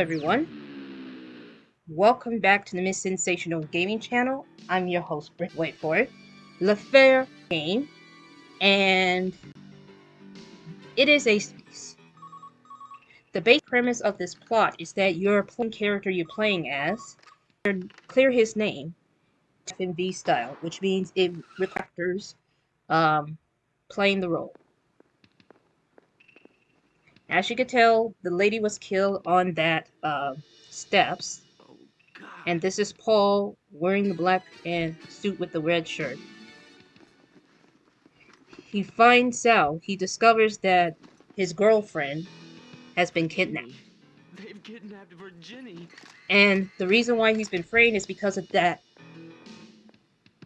everyone. Welcome back to the Miss Sensational Gaming channel. I'm your host, wait for it, LaFair Game, and it is a series. The base premise of this plot is that your playing character you're playing as, clear his name, FMV style, which means it requires playing the role. As you can tell, the lady was killed on that steps. And this is Paul wearing the black suit with the red shirt. He discovers that his girlfriend has been kidnapped. They've kidnapped Virginie. And the reason why he's been framed is because of that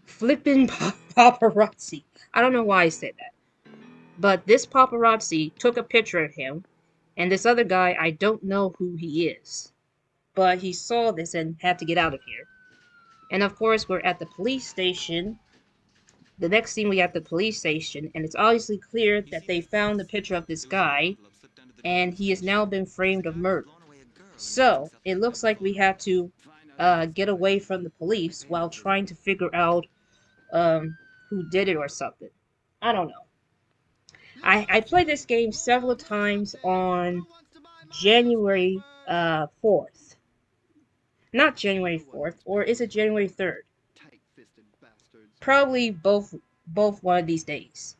flippin' paparazzi. I don't know why I said that. But this paparazzi took a picture of him, and this other guy, I don't know who he is. But he saw this and had to get out of here. And of course, we're at the police station. The next scene, we at the police station, and it's obviously clear that they found the picture of this guy, and he has now been framed of murder. So, it looks like we have to get away from the police while trying to figure out who did it or something. I don't know. I played this game several times on January 4th. Not January 4th, or is it January 3rd? Probably both one of these days.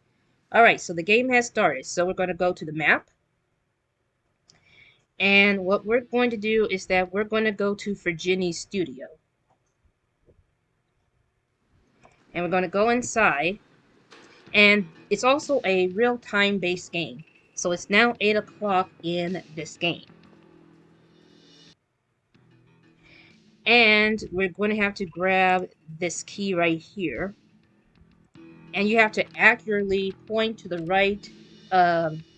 Alright, so the game has started. So we're going to go to the map. And what we're going to do is that we're going to go to Virginie's studio. And we're going to go inside. And it's also a real-time based game. So it's now 8 o'clock in this game. And we're going to have to grab this key right here. And you have to accurately point to the right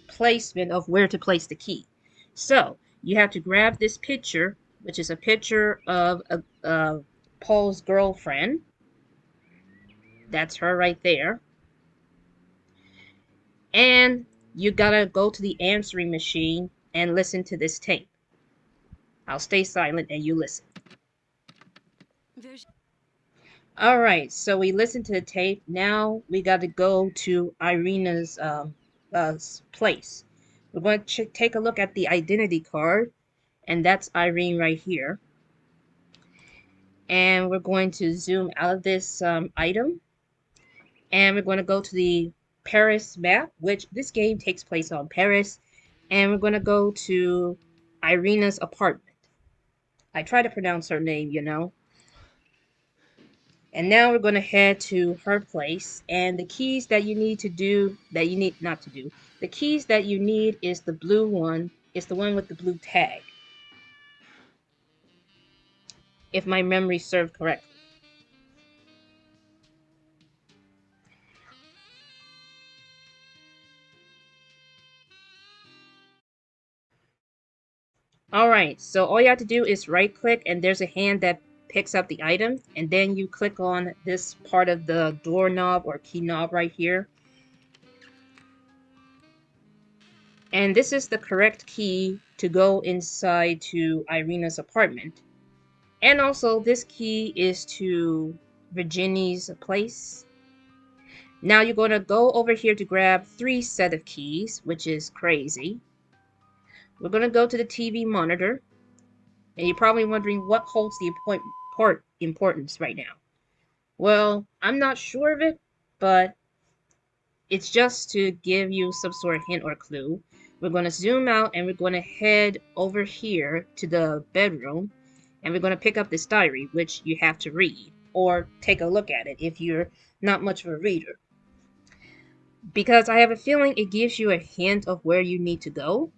placement of where to place the key. So, you have to grab this picture, which is a picture of Paul's girlfriend. That's her right there. And you gotta go to the answering machine and listen to this tape. I'll stay silent and you listen. Alright, so we listened to the tape. Now we gotta go to Irina's place. We're going to take a look at the identity card, and that's Irene right here. And we're going to zoom out of this item, and we're going to go to the Paris map, which this game takes place on Paris, and we're going to go to Irina's apartment. I try to pronounce her name, you know. And now we're going to head to her place, and the keys that you need to do, the keys that you need is the blue one, it's the one with the blue tag. If my memory served correctly. Alright, so all you have to do is right click and there's a hand that picks up the item, and then you click on this part of the doorknob or key knob right here. And this is the correct key to go inside to Irina's apartment. And also this key is to Virginie's place. Now you're going to go over here to grab 3 set of keys, which is crazy. We're going to go to the TV monitor. And you're probably wondering what holds the importance right now. Well, I'm not sure of it, but it's just to give you some sort of hint or clue. We're going to zoom out and we're going to head over here to the bedroom. And we're going to pick up this diary, which you have to read. Or take a look at it if you're not much of a reader. Because I have a feeling it gives you a hint of where you need to go.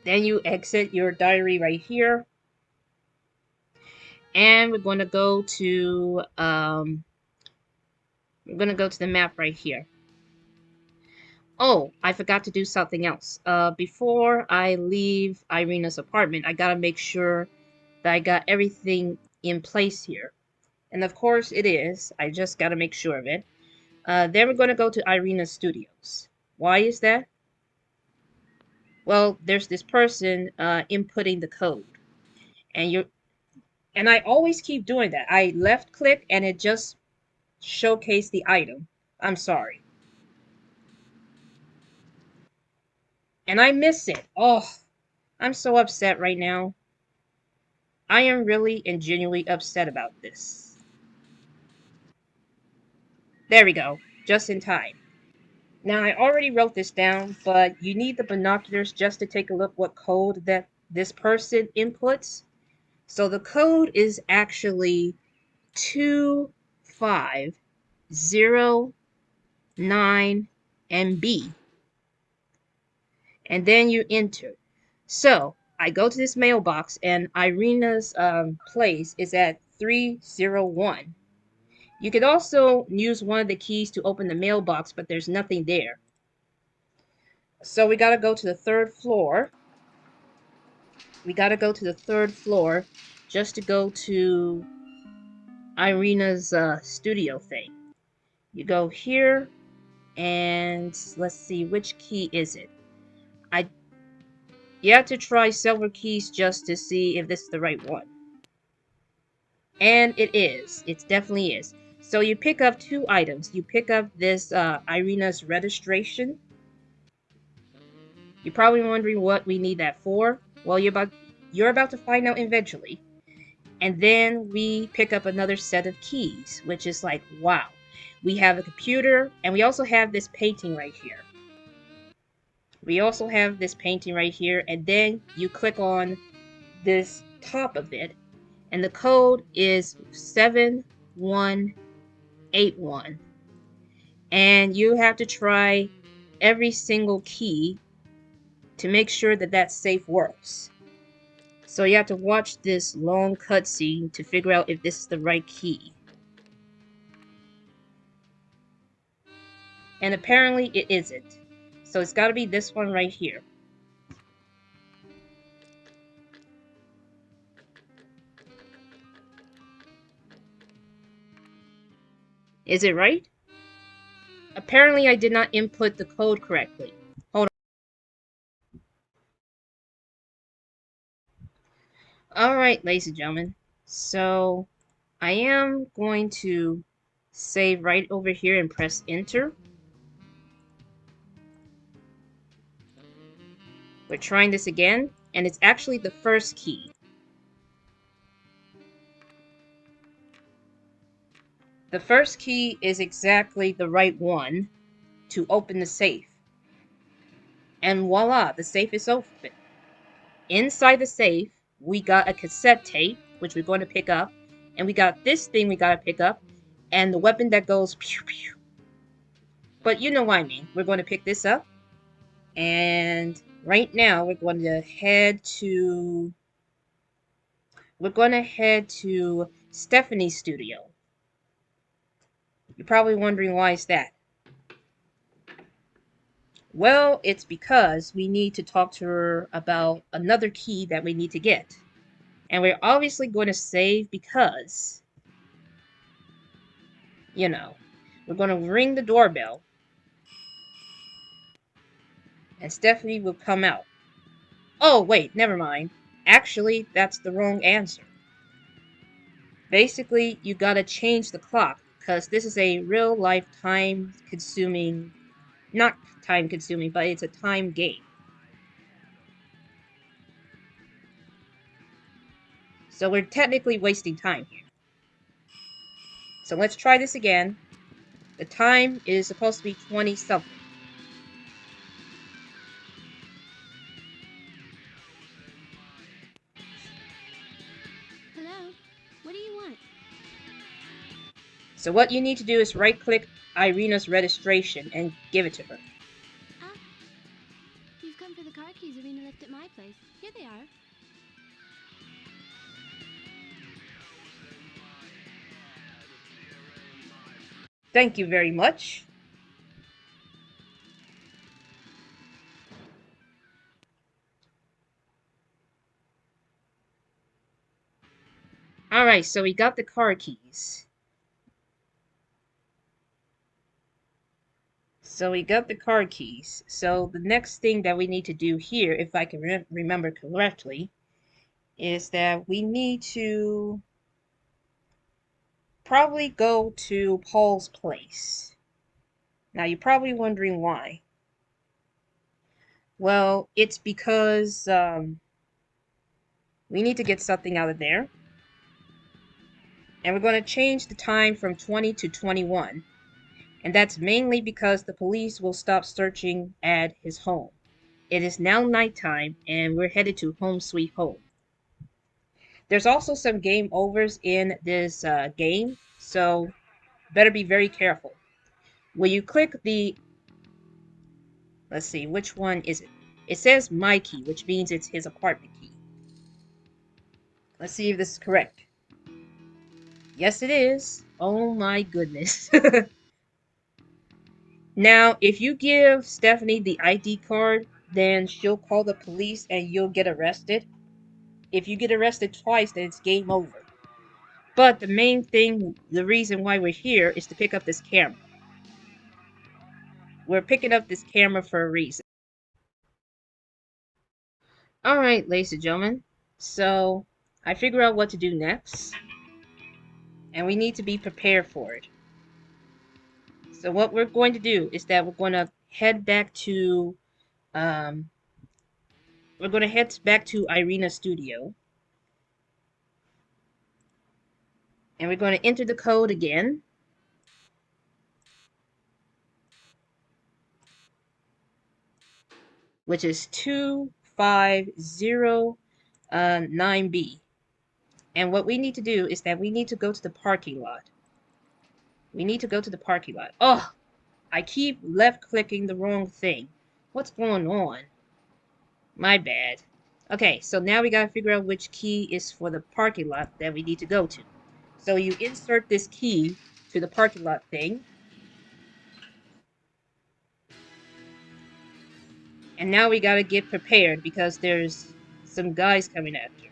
Then you exit your diary right here. And we're going to go to the map right here. Oh, I forgot to do something else. Before I leave Irina's apartment, I gotta make sure that I got everything in place here. And of course it is. I just got to make sure of it. Then we're going to go to Irina's studios. Why is that? Well, there's this person inputting the code. And I always keep doing that. I left click and it just showcased the item. I'm sorry. And I miss it. Oh, I'm so upset right now. I am really and genuinely upset about this. There we go. Just in time. Now, I already wrote this down, but you need the binoculars just to take a look what code that this person inputs. So the code is actually 2509 MB. And then you enter. So I go to this mailbox, and Irina's place is at 301. You could also use one of the keys to open the mailbox, but there's nothing there. So we gotta go to the third floor. We gotta go to the third floor just to go to Irina's studio thing. You go here, and let's see, which key is it? You have to try several keys just to see if this is the right one. And it is. It definitely is. So you pick up two items. You pick up this Irina's registration. You're probably wondering what we need that for. Well, you're about to find out eventually. And then we pick up another set of keys, which is like, wow. We have a computer, and we also have this painting right here. We also have this painting right here, and then you click on this top of it, and the code is 7181. And you have to try every single key to make sure that that safe works. So you have to watch this long cutscene to figure out if this is the right key. And apparently it isn't. So it's got to be this one right here. Is it right? Apparently I did not input the code correctly. Hold on. Alright, ladies and gentlemen. So I am going to save right over here and press enter. We're trying this again, and it's actually the first key. The first key is exactly the right one to open the safe. And voila, the safe is open. Inside the safe, we got a cassette tape, which we're going to pick up. And we got this thing we got to pick up. And the weapon that goes pew pew. But you know what I mean. We're going to pick this up. And right now, we're going to head to Stephanie's studio. You're probably wondering why is that? Well, it's because we need to talk to her about another key that we need to get. And we're obviously going to save because, you know, we're going to ring the doorbell. And Stephanie will come out. Oh, wait, never mind. Actually, that's the wrong answer. Basically, you gotta change the clock, because this is a real-life time-consuming... Not time-consuming, but it's a time game. So we're technically wasting time here. So let's try this again. The time is supposed to be 20-something. Hello? What do you want? So what you need to do is right-click Irina's registration and give it to her. Ah, you've come for the car keys Irina left at my place. Here they are. Thank you very much. Alright, so we got the car keys. So we got the car keys. So the next thing that we need to do here, if I can remember correctly, is that we need to probably go to Paul's place. Now you're probably wondering why. Well, it's because we need to get something out of there. And we're going to change the time from 20 to 21. And that's mainly because the police will stop searching at his home. It is now nighttime, and we're headed to Home Sweet Home. There's also some game overs in this game, so better be very careful. When you click the, let's see, which one is it? It says my key, which means it's his apartment key. Let's see if this is correct. Yes, it is. Oh my goodness. Now, if you give Stephanie the ID card, then she'll call the police and you'll get arrested. If you get arrested twice, then it's game over. But the main thing, the reason why we're here is to pick up this camera. We're picking up this camera for a reason. Alright, ladies and gentlemen. So, I figure out what to do next. And we need to be prepared for it. So what we're going to do is that we're going to head back to Irina's studio. And we're going to enter the code again. Which is 2509B. And what we need to do is that we need to go to the parking lot. We need to go to the parking lot. Oh, I keep left clicking the wrong thing. What's going on? My bad. Okay, so now we gotta figure out which key is for the parking lot that we need to go to. So you insert this key to the parking lot thing. And now we gotta get prepared because there's some guys coming after.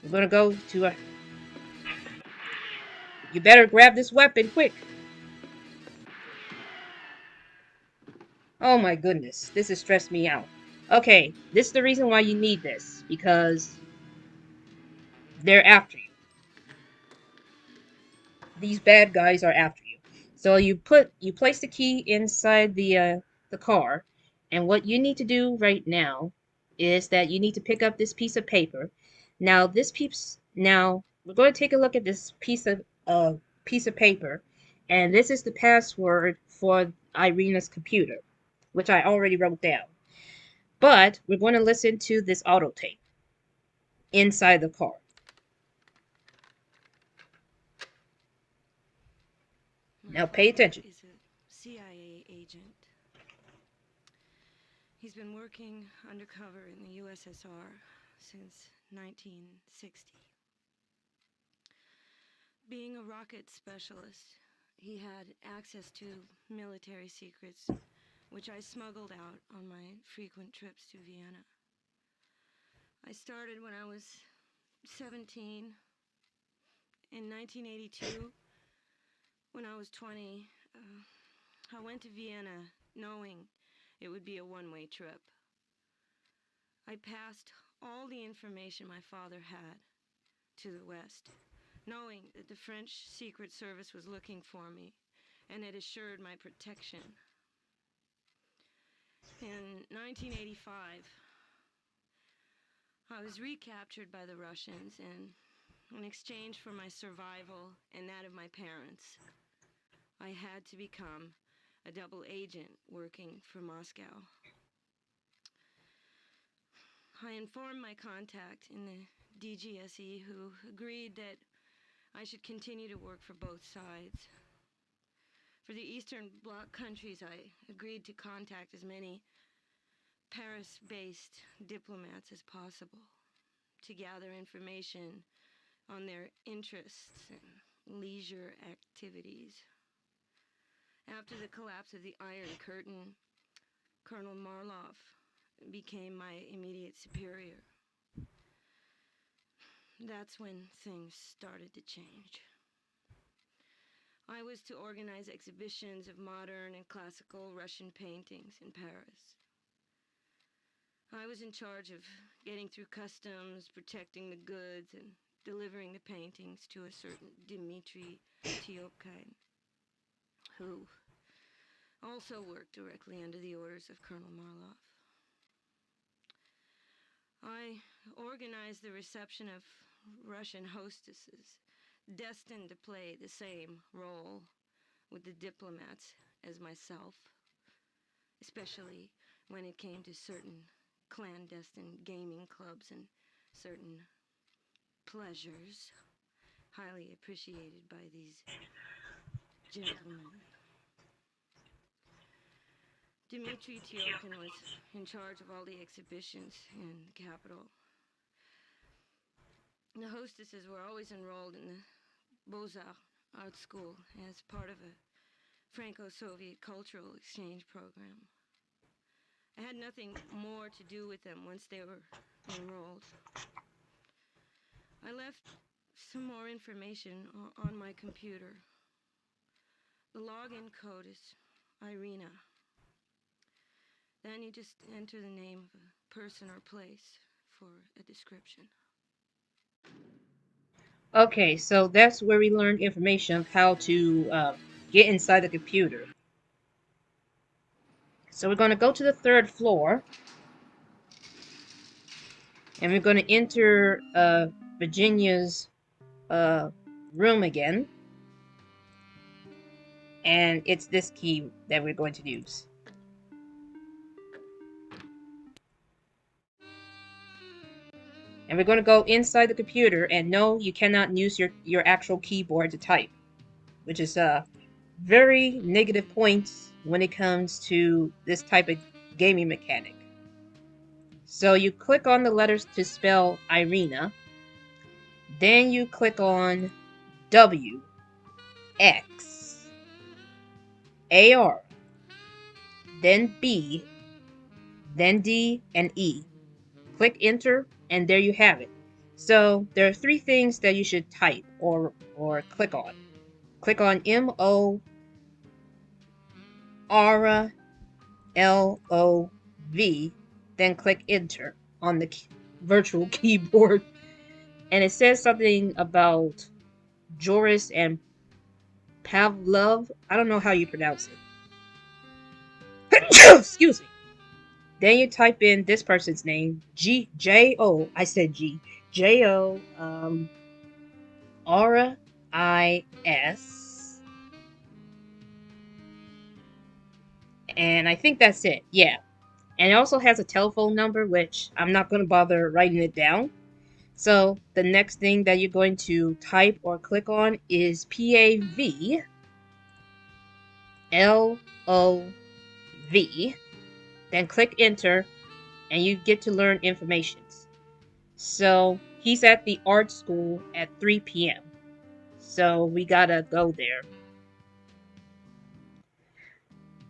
We're gonna go to a... You better grab this weapon quick. Oh my goodness, this has stressed me out. Okay, this is the reason why you need this, because they're after you. These bad guys are after you. So you place the key inside the car, and what you need to do right now is that you need to pick up this piece of paper. Now we're going to take a look at this piece of paper, and this is the password for Irina's computer, which I already wrote down. But we're going to listen to this auto tape inside the car. Now pay attention. Is a CIA agent. He's been working undercover in the USSR since 1960. Being a rocket specialist, he had access to military secrets, which I smuggled out on my frequent trips to Vienna. I started when I was 17. In 1982, when I was 20, I went to Vienna knowing it would be a one-way trip. I passed all the information my father had to the West, knowing that the French Secret Service was looking for me and had assured my protection. In 1985, I was recaptured by the Russians, and in exchange for my survival and that of my parents, I had to become a double agent working for Moscow. I informed my contact in the DGSE, who agreed that I should continue to work for both sides. For the Eastern Bloc countries, I agreed to contact as many Paris-based diplomats as possible to gather information on their interests and leisure activities. After the collapse of the Iron Curtain, Colonel Morlov became my immediate superior. that's when things started to change. I was to organize exhibitions of modern and classical Russian paintings in Paris. I was in charge of getting through customs, protecting the goods, and delivering the paintings to a certain Dmitri Tiopkin, who also worked directly under the orders of Colonel Morlov. I organized the reception of Russian hostesses, destined to play the same role with the diplomats as myself, especially when it came to certain clandestine gaming clubs and certain pleasures highly appreciated by these gentlemen. Dmitri Tiopkin was in charge of all the exhibitions in the capital. The hostesses were always enrolled in the Beaux-Arts art school as part of a Franco-Soviet cultural exchange program. I had nothing more to do with them once they were enrolled. I left some more information on my computer. The login code is Irina. Then you just enter the name of a person or place for a description. Okay, so that's where we learned information of how to get inside the computer. So we're going to go to the 3rd floor, and we're going to enter Virginia's room again, and it's this key that we're going to use. And we're going to go inside the computer, and no, you cannot use your actual keyboard to type, which is a very negative point when it comes to this type of gaming mechanic. So you click on the letters to spell Irina, then you click on W, X, AR, then B, then D, and E. Click enter, and there you have it. So there are 3 things that you should type or click on. Click on MORLOV, then click enter on the virtual keyboard. And it says something about Joris and Pavlov. I don't know how you pronounce it. Excuse me. Then you type in this person's name, J-O, I said G, J-O, R-I-S, and I think that's it, yeah. And it also has a telephone number, which I'm not going to bother writing it down. So the next thing that you're going to type or click on is PAVLOV. Then click enter, and you get to learn information. So he's at the art school at 3 p.m. So we gotta go there.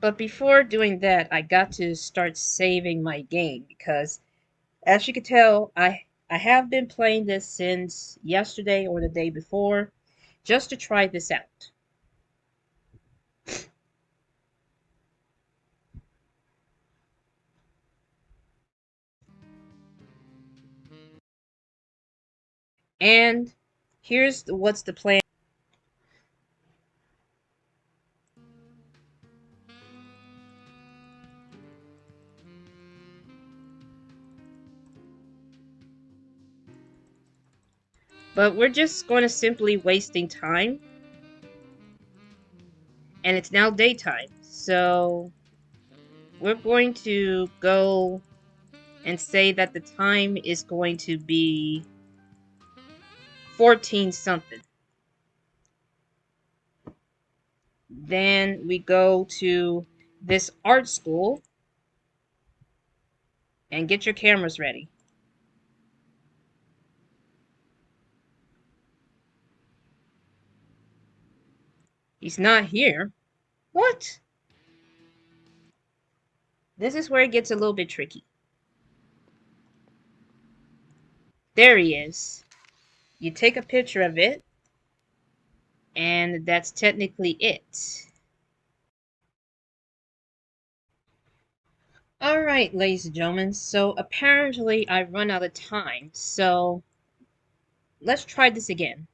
But before doing that, I got to start saving my game because, as you can tell, I have been playing this since yesterday or the day before, just to try this out. And here's what's the plan. But we're just going to simply wasting time. And it's now daytime. So we're going to go and say that the time is going to be 14 something. Then we go to this art school and get your cameras ready. He's not here. What? This is where it gets a little bit tricky. There he is. You take a picture of it, and that's technically it. Alright, ladies and gentlemen, so apparently I've run out of time, so let's try this again.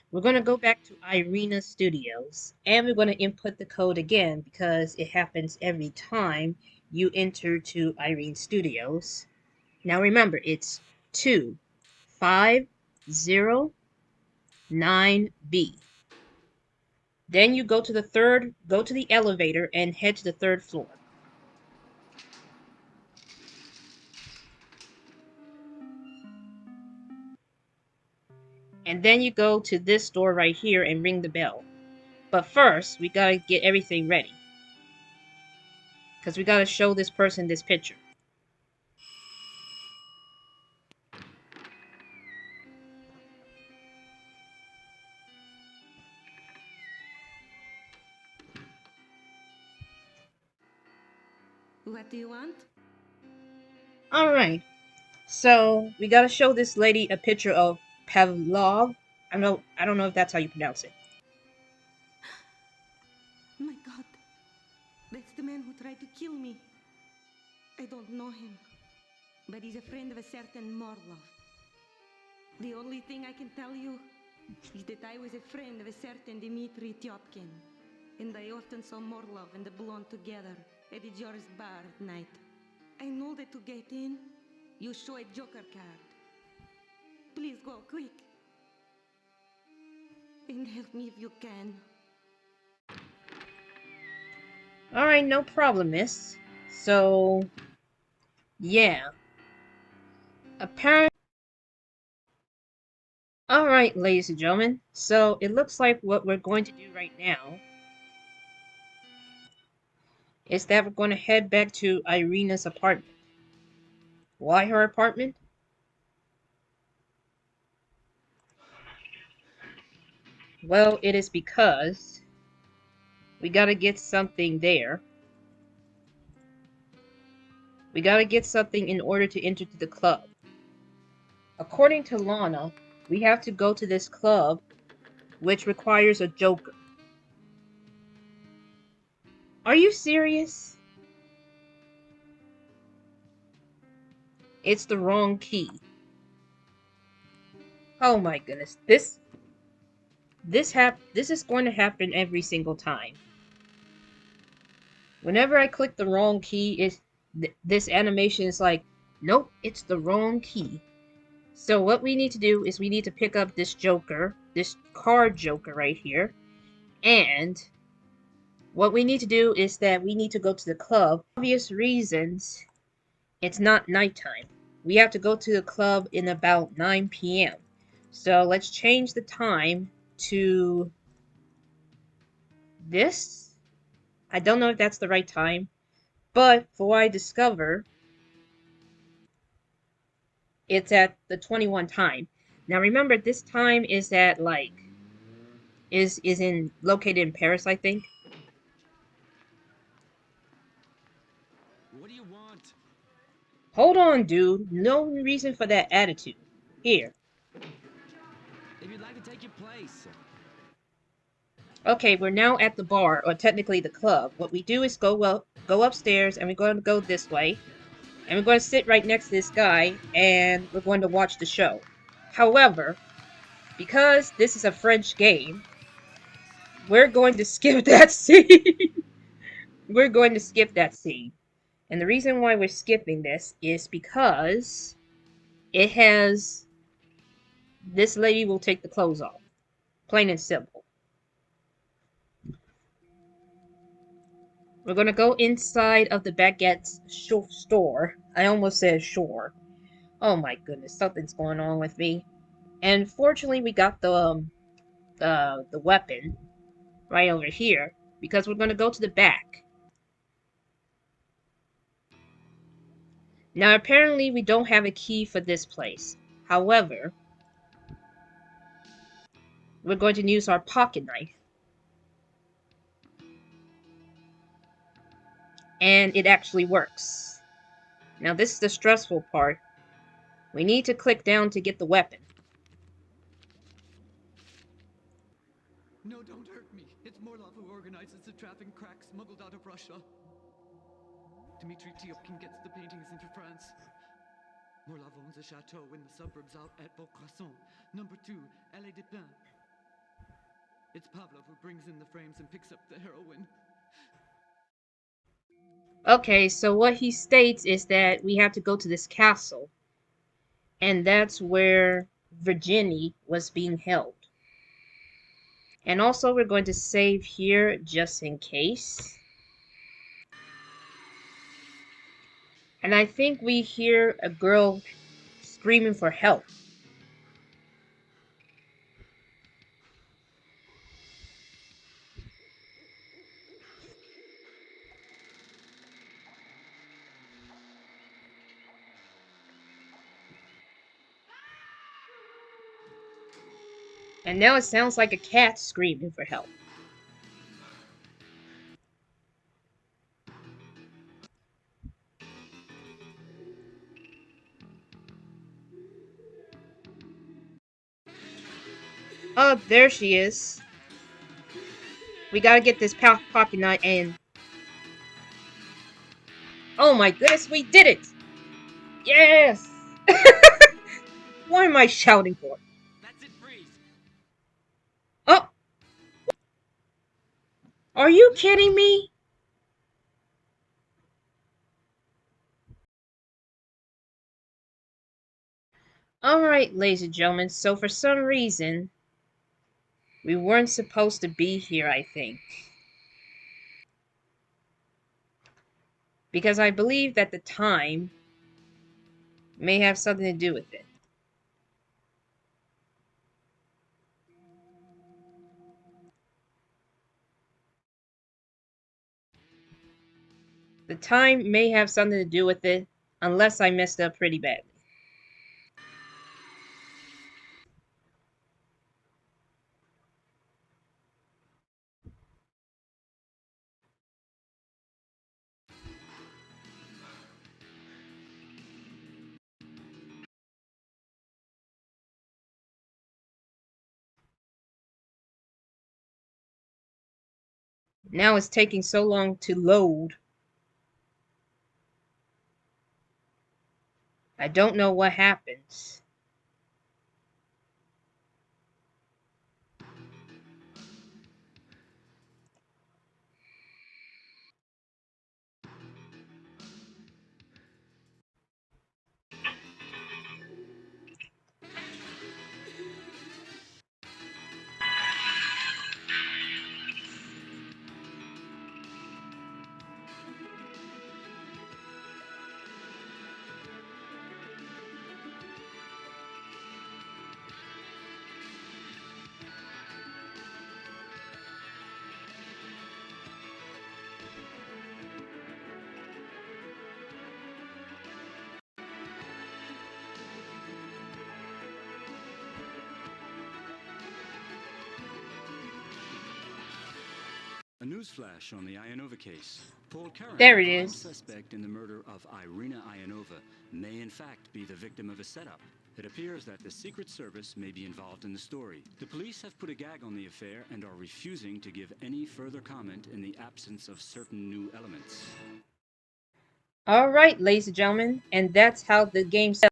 We're going to go back to Irina Studios, and we're going to input the code again because it happens every time you enter to Irene Studios. Now remember, it's 2509B. Then you go to the elevator and head to the 3rd floor. And then you go to this door right here and ring the bell. But first, we gotta get everything ready. Because we gotta show this person this picture. What do you want? Alright, so we gotta show this lady a picture of Pavlov. I don't know if that's how you pronounce it. My God. That's the man who tried to kill me. I don't know him, but he's a friend of a certain Morlov. The only thing I can tell you is that I was a friend of a certain Dmitri Tyopkin, and I often saw Morlov and the blonde together at the Joris bar at night. I know that to get in, you show a joker card. Please go quick. And help me if you can. Alright, no problem, miss. So, yeah. Apparently. Alright, ladies and gentlemen. So, it looks like what we're going to do right now is that we're going to head back to Irina's apartment. Why her apartment? Well, it is because we gotta get something there. We gotta get something in order to enter to the club. According to Lana, we have to go to this club, which requires a joker. Are you serious? It's the wrong key. Oh my goodness. This is going to happen every single time. Whenever I click the wrong key, this animation is like, nope, it's the wrong key. So what we need to do is we need to pick up this joker, this card joker right here, and what we need to do is that we need to go to the club. For obvious reasons, it's not nighttime. We have to go to the club in about 9 p.m. So let's change the time to this. I don't know if that's the right time, but for what I discover, it's at the 21 time. Now remember, this time is at like is located in Paris, I think. What do you want? Hold on, dude. No reason for that attitude. Here. If you'd like to take your place. Okay, we're now at the bar, or technically the club. What we do is go upstairs, and we're going to go this way. And we're going to sit right next to this guy, and we're going to watch the show. However, because this is a French game, we're going to skip that scene. We're going to skip that scene. And the reason why we're skipping this is because it has... This lady will take the clothes off. Plain and simple. We're gonna go inside of the baguette store. I almost said shore. Oh my goodness, something's going on with me. And fortunately, we got the weapon right over here because we're gonna go to the back. Now, apparently, we don't have a key for this place. However, we're going to use our pocket knife. And it actually works. Now, this is the stressful part. We need to click down to get the weapon. organizes the traffic crack smuggled out of Russia. Dmitry Tiopkin gets the paintings into France. Morlov owns a chateau in the suburbs out at Beaucresson, number 2, Allée des Pins. It's Pavlov who brings in the frames and picks up the heroin. Okay, so what he states is that we have to go to this castle, and that's where Virginie was being held. And also we're going to save here just in case. And I think we hear a girl screaming for help. And now it sounds like a cat screaming for help. Oh, there she is. We gotta get this poppy nut in. Oh my goodness, we did it! Yes! What am I shouting for? That's it, freeze. Oh! Are you kidding me? Alright, ladies and gentlemen, so for some reason, we weren't supposed to be here, I think. Because I believe that the time may have something to do with it. The time may have something to do with it, unless I messed up pretty badly. Now it's taking so long to load. I don't know what happens. A newsflash on the Ionova case. Paul Karen, There it prime is. suspect in the murder of Irina Ionova, may in fact be the victim of a setup. It appears that the Secret Service may be involved in the story. The police have put a gag on the affair and are refusing to give any further comment in the absence of certain new elements. Alright, ladies and gentlemen, and that's how the game